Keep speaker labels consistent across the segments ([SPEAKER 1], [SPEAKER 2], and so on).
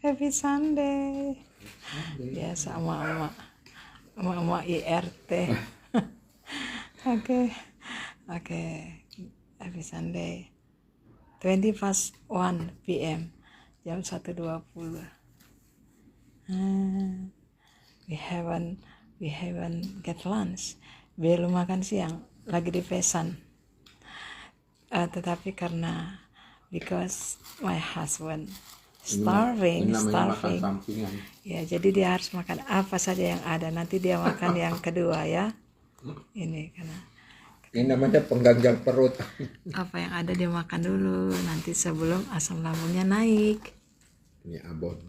[SPEAKER 1] Happy Sunday. Biasa emak-emak IRT. Oke. Happy Sunday. 1 PM. Jam 1.20. We haven't get lunch. Belum makan siang. Lagi di pesan. Tetapi karena because my husband starving. Ya, jadi dia harus makan apa saja yang ada. Nanti dia makan yang kedua ya. Ini karena
[SPEAKER 2] ini namanya pengganjal perut.
[SPEAKER 1] Apa yang ada dia makan dulu. Nanti sebelum asam lambungnya naik.
[SPEAKER 2] Ini abon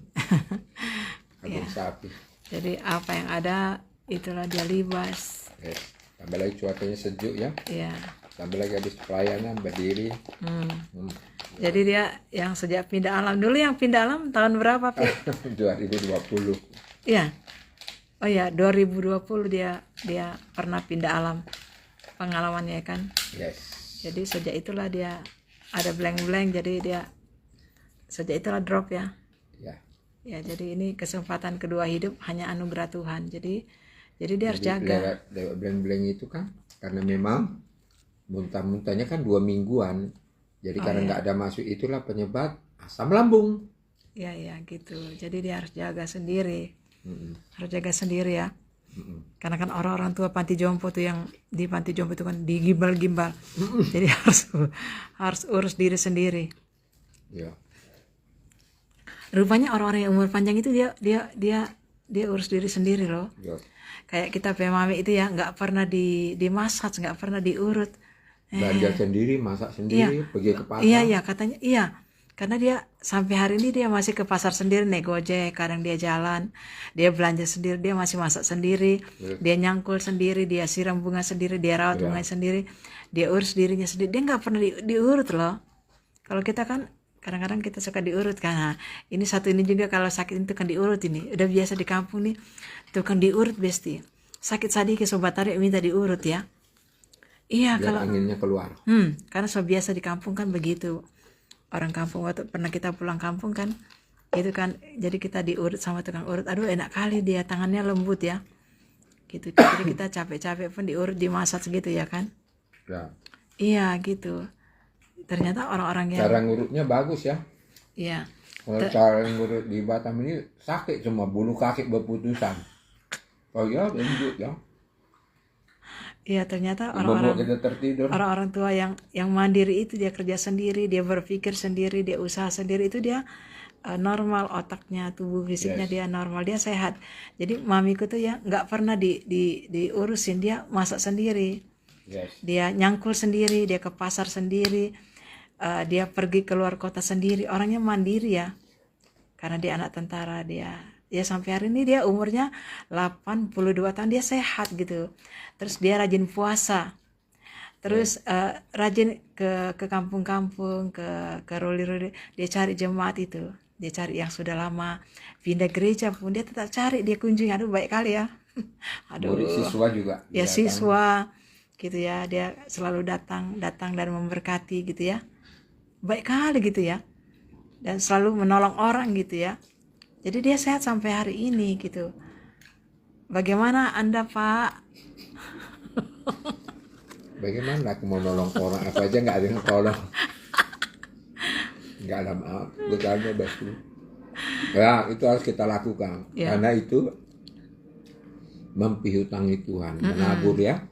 [SPEAKER 1] Ya.
[SPEAKER 2] sapi.
[SPEAKER 1] Jadi apa yang ada itulah dia libas.
[SPEAKER 2] Tambah lagi cuacanya sejuk ya.
[SPEAKER 1] Ya.
[SPEAKER 2] Tambah lagi habis pelayanan berdiri.
[SPEAKER 1] Jadi dia yang sejak pindah alam dulu, yang pindah alam tahun berapa, Pi?
[SPEAKER 2] 2020.
[SPEAKER 1] Iya. Oh ya, 2020 dia pernah pindah alam pengalamannya kan.
[SPEAKER 2] Yes.
[SPEAKER 1] Jadi sejak itulah dia ada blank, jadi dia sejak itulah drop ya.
[SPEAKER 2] Ya.
[SPEAKER 1] Ya, jadi ini kesempatan kedua hidup hanya anugerah Tuhan. Jadi dia harus jaga.
[SPEAKER 2] Lewat blank itu kan karena memang muntah-muntahnya kan 2 mingguan. Jadi karena nggak ada masuk itulah penyebab asam lambung.
[SPEAKER 1] Ya gitu. Jadi dia harus jaga sendiri. Harus jaga sendiri ya. Karena kan orang-orang tua panti jompo tuh yang di panti jompo itu kan digimbal-gimbal. Jadi harus urus diri sendiri.
[SPEAKER 2] Ya.
[SPEAKER 1] Rupanya orang-orang yang umur panjang itu dia urus diri sendiri loh.
[SPEAKER 2] Ya.
[SPEAKER 1] Kayak kita mami itu ya nggak pernah dimasak, nggak pernah diurut.
[SPEAKER 2] Belanja sendiri, masak sendiri, pergi ke pasar.
[SPEAKER 1] Iya katanya iya. Karena dia sampai hari ini dia masih ke pasar sendiri, naik Gojek, kadang dia jalan, dia belanja sendiri, dia masih masak sendiri, dia nyangkul sendiri, dia siram bunga sendiri, dia rawat bunga sendiri, dia urus dirinya sendiri, dia nggak pernah diurut loh. Kalau kita kan kadang-kadang kita suka diurut kan. Nah, ini satu ini juga kalau sakit itu kan diurut ini. Udah biasa di kampung nih, itu kan diurut besti. Sakit sedikit sobat tarik minta diurut ya. Iya,
[SPEAKER 2] biar
[SPEAKER 1] kalau
[SPEAKER 2] anginnya keluar.
[SPEAKER 1] Karena so biasa di kampung kan begitu. Orang kampung waktu pernah kita pulang kampung kan, itu kan jadi kita diurut sama tukang urut. Aduh enak kali dia, tangannya lembut ya. Gitu. Jadi kita capek-capek pun diurut, dimasak segitu ya kan.
[SPEAKER 2] Ya.
[SPEAKER 1] Iya gitu. Ternyata orang-orang yang
[SPEAKER 2] Cara ngurutnya bagus ya.
[SPEAKER 1] Iya.
[SPEAKER 2] Kalau cara ngurut di Batam ini sakit semua, bulu kaki berputusan. Oh ya, lembut ya.
[SPEAKER 1] Iya, ternyata
[SPEAKER 2] Kita tertidur.
[SPEAKER 1] orang-orang tua yang mandiri itu dia kerja sendiri, dia berpikir sendiri, dia usaha sendiri, itu dia normal otaknya, tubuh fisiknya dia normal, dia sehat. Jadi mamiku tuh ya nggak pernah diurusin, dia masak sendiri.
[SPEAKER 2] Yes.
[SPEAKER 1] Dia nyangkul sendiri, dia ke pasar sendiri, dia pergi keluar kota sendiri, orangnya mandiri ya. Karena dia anak tentara, dia sampai hari ini dia umurnya 82 tahun, dia sehat gitu. Terus dia rajin puasa. Terus rajin ke kampung-kampung, ke roli-roli, dia cari jemaat itu. Dia cari yang sudah lama pindah gereja pun dia tetap cari, dia kunjungi. Aduh baik kali ya. Aduh.
[SPEAKER 2] Murid siswa juga.
[SPEAKER 1] Ya siswa gitu ya, dia selalu datang dan memberkati gitu ya. Baik kali gitu ya. Dan selalu menolong orang gitu ya. Jadi dia sehat sampai hari ini gitu. Bagaimana Anda, Pak?
[SPEAKER 2] Bagaimana aku mau nolong orang, apa aja nggak ada yang tolong. Nggak ada maaf, bertanya batu. Ya itu harus kita lakukan. Karena itu mempihutangi Tuhan, menabur ya.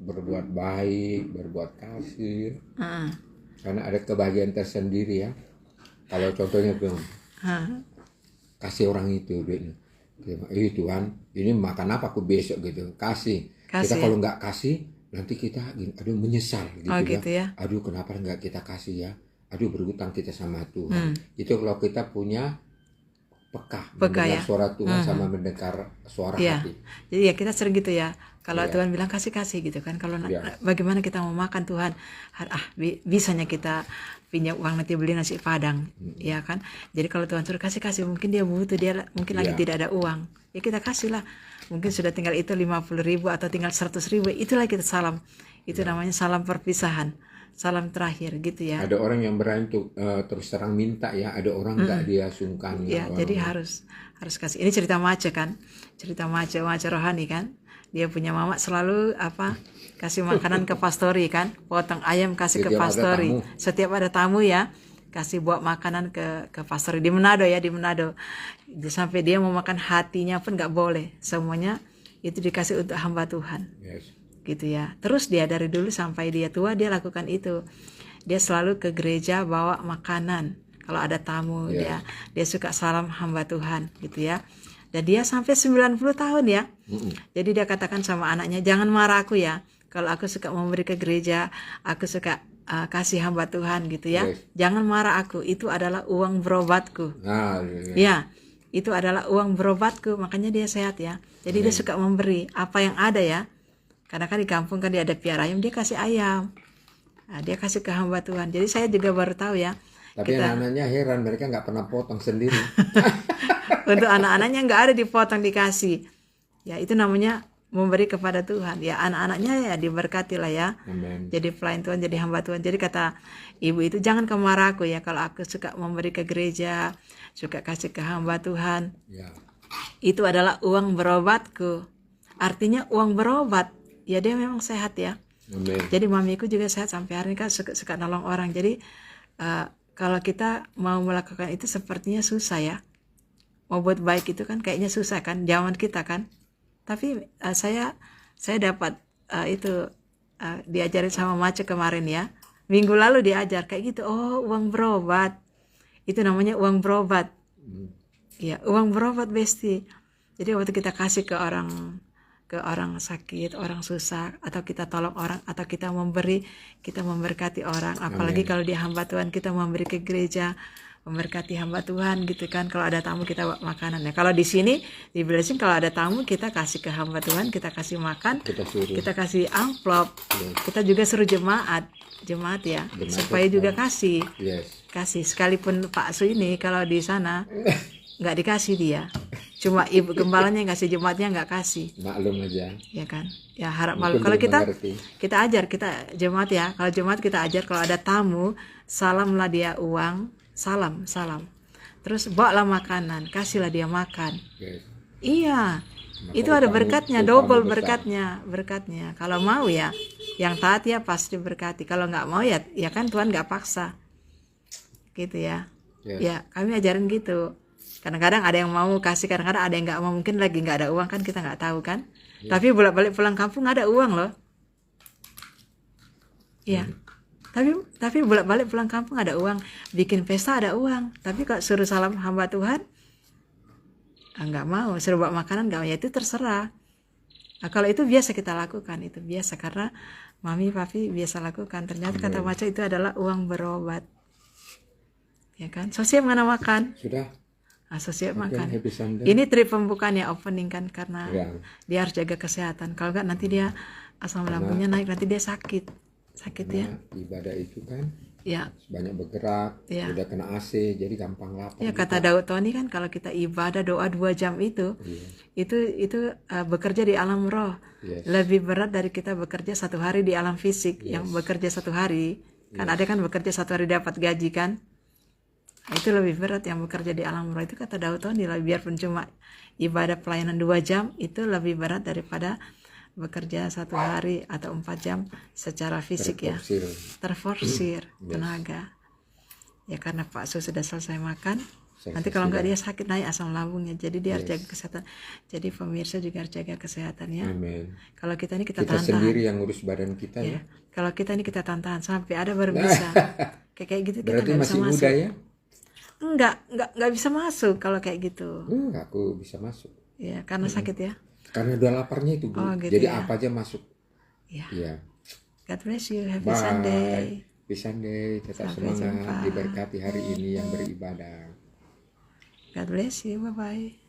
[SPEAKER 2] Berbuat baik, berbuat kasih. Karena ada kebahagiaan tersendiri ya. Kalau contohnya tuh, kasih orang itu duitnya. Tuhan, ini makan apa aku besok gitu. Kasih. Kita kalau nggak kasih, nanti kita aduh menyesal gitu, ya. Aduh kenapa nggak kita kasih ya. Aduh berhutang kita sama Tuhan. Itu kalau kita punya peka mendengar suara Tuhan sama mendengar suara hati.
[SPEAKER 1] Jadi ya kita sering gitu ya. Kalau Tuhan bilang kasih gitu kan. Kalau bagaimana kita mau makan Tuhan? Bisanya kita pinjam uang nanti beli nasi padang, ya kan? Jadi kalau Tuhan suruh kasih, mungkin dia butuh, dia mungkin lagi tidak ada uang, ya kita kasih lah. Mungkin sudah tinggal itu 50.000 atau tinggal 100.000, itulah kita salam. Itu namanya salam perpisahan. salam terakhir gitu ya.
[SPEAKER 2] Ada orang yang berani tuh terus terang minta ya, ada orang nggak dia sungkan
[SPEAKER 1] ya. Jadi harus kasih. Ini cerita Mace kan, cerita Mace rohani kan. Dia punya mama selalu kasih makanan ke pastori kan, potong ayam kasih ke pastori. Setiap ada tamu ya, kasih buat makanan ke pastori di Manado ya, di Manado. Sampai dia mau makan hatinya pun nggak boleh, semuanya itu dikasih untuk hamba Tuhan.
[SPEAKER 2] Yes.
[SPEAKER 1] Gitu ya. Terus dia dari dulu sampai dia tua dia lakukan itu. Dia selalu ke gereja bawa makanan. Kalau ada tamu dia suka salam hamba Tuhan gitu ya. Dan dia sampai 90 tahun ya. Jadi dia katakan sama anaknya, jangan marah aku ya. Kalau aku suka memberi ke gereja, aku suka kasih hamba Tuhan gitu ya. Jangan marah aku, itu adalah uang berobatku. Ya, itu adalah uang berobatku, makanya dia sehat ya. Jadi dia suka memberi apa yang ada ya. Karena kan di kampung kan dia ada piara ayam, dia kasih ayam. Nah, dia kasih ke hamba Tuhan. Jadi saya juga baru tahu ya.
[SPEAKER 2] Tapi anak-anaknya heran, mereka nggak pernah potong sendiri.
[SPEAKER 1] Untuk anak-anaknya nggak ada dipotong dikasih. Ya itu namanya memberi kepada Tuhan. Ya anak-anaknya ya diberkati lah ya.
[SPEAKER 2] Amen.
[SPEAKER 1] Jadi pelayan Tuhan, jadi hamba Tuhan. Jadi kata ibu itu, jangan kemarah aku ya kalau aku suka memberi ke gereja, suka kasih ke hamba Tuhan.
[SPEAKER 2] Ya.
[SPEAKER 1] Itu adalah uang berobatku. Artinya uang berobat. Ya dia memang sehat ya.
[SPEAKER 2] Amen.
[SPEAKER 1] Jadi mamiku juga sehat sampai hari ini kan suka nolong orang. Jadi kalau kita mau melakukan itu sepertinya susah ya. Mau buat baik itu kan kayaknya susah kan, zaman kita kan. Tapi saya dapat diajarin sama Mace kemarin ya. Minggu lalu diajar kayak gitu. Oh, uang berobat. Itu namanya uang berobat. Ya, uang berobat Besti. Jadi waktu kita kasih ke orang sakit, orang susah, atau kita tolong orang, atau kita memberi, kita memberkati orang. Apalagi kalau dia hamba Tuhan, kita memberi ke gereja, memberkati hamba Tuhan gitu kan. Kalau ada tamu kita bawa makanan ya. Kalau di sini di Blessing kalau ada tamu kita kasih ke hamba Tuhan, kita kasih makan, kita kasih amplop, kita juga suruh jemaat ya, supaya juga kasih. Kasih sekalipun Pak Su ini kalau di sana nggak dikasih dia. Cuma ibu gembalanya yang kasih, jemaatnya nggak kasih.
[SPEAKER 2] Maklum aja.
[SPEAKER 1] Ya kan. Ya harap maklum. Kalau kita ajar, kita jemaat ya. Kalau jemaat kita ajar kalau ada tamu, salamlah dia uang, salam. Terus bawalah makanan, kasihlah dia makan. Iya. Itu ada berkatnya, double berkatnya. Kalau mau ya, yang taat ya pasti berkati. Kalau nggak mau ya kan Tuhan nggak paksa. Gitu ya. Ya, kami ajarin gitu. Kadang-kadang ada yang mau kasih, kadang-kadang ada yang nggak mau, mungkin lagi nggak ada uang kan, kita nggak tahu kan. Tapi bolak-balik pulang kampung ada uang loh. Iya. Tapi bolak-balik pulang kampung ada uang, bikin pesta ada uang. Tapi kalau suruh salam hamba Tuhan, nggak mau. Suruh bawa makanan nggak mau, ya itu terserah. Nah, kalau itu biasa kita lakukan, itu biasa karena mami papi biasa lakukan. Ternyata kata Mace itu adalah uang berobat. Ya kan? So siap mana makan?
[SPEAKER 2] Sudah.
[SPEAKER 1] Siap makan. Ini trip pembukaan ya, opening kan, karena dia harus jaga kesehatan. Kalau enggak nanti dia asam lambungnya naik, nanti dia sakit ya.
[SPEAKER 2] Ibadah itu kan
[SPEAKER 1] ya
[SPEAKER 2] banyak bergerak, udah kena AC jadi gampang lapar.
[SPEAKER 1] Ya kata Daud Tony kan, kalau kita ibadah doa 2 jam itu bekerja di alam roh. Lebih berat dari kita bekerja 1 hari di alam fisik. Yang bekerja 1 hari kan ada kan bekerja 1 hari dapat gaji kan. Itu lebih berat yang bekerja di alam roh. Itu kata Daud Tony, biarpun cuma ibadah pelayanan 2 jam itu lebih berat daripada bekerja 1 hari atau 4 jam secara fisik. Terforsir tenaga. Ya karena Pak Su sudah selesai makan, nanti kalau enggak dia sakit, naik asam lambungnya. Jadi dia harus jaga kesehatan. Jadi pemirsa juga harus jaga kesehatannya.
[SPEAKER 2] Amin.
[SPEAKER 1] Kalau kita ini kita tahan.
[SPEAKER 2] Sendiri yang ngurus badan kita ya.
[SPEAKER 1] Kalau kita ini kita tahan sampai ada baru bisa. Kayak gitu kita
[SPEAKER 2] berarti
[SPEAKER 1] nggak bisa
[SPEAKER 2] masih
[SPEAKER 1] masuk.
[SPEAKER 2] Muda ya?
[SPEAKER 1] Enggak bisa masuk kalau kayak gitu.
[SPEAKER 2] Aku bisa masuk.
[SPEAKER 1] Ya, karena sakit ya.
[SPEAKER 2] Karena udah laparnya itu, Bu.
[SPEAKER 1] Gitu
[SPEAKER 2] jadi
[SPEAKER 1] ya.
[SPEAKER 2] apa aja masuk.
[SPEAKER 1] Iya. God bless you. Happy Sunday.
[SPEAKER 2] Happy Sunday. Tetap semangat. Diberkati hari ini yang beribadah.
[SPEAKER 1] God bless you. Bye bye.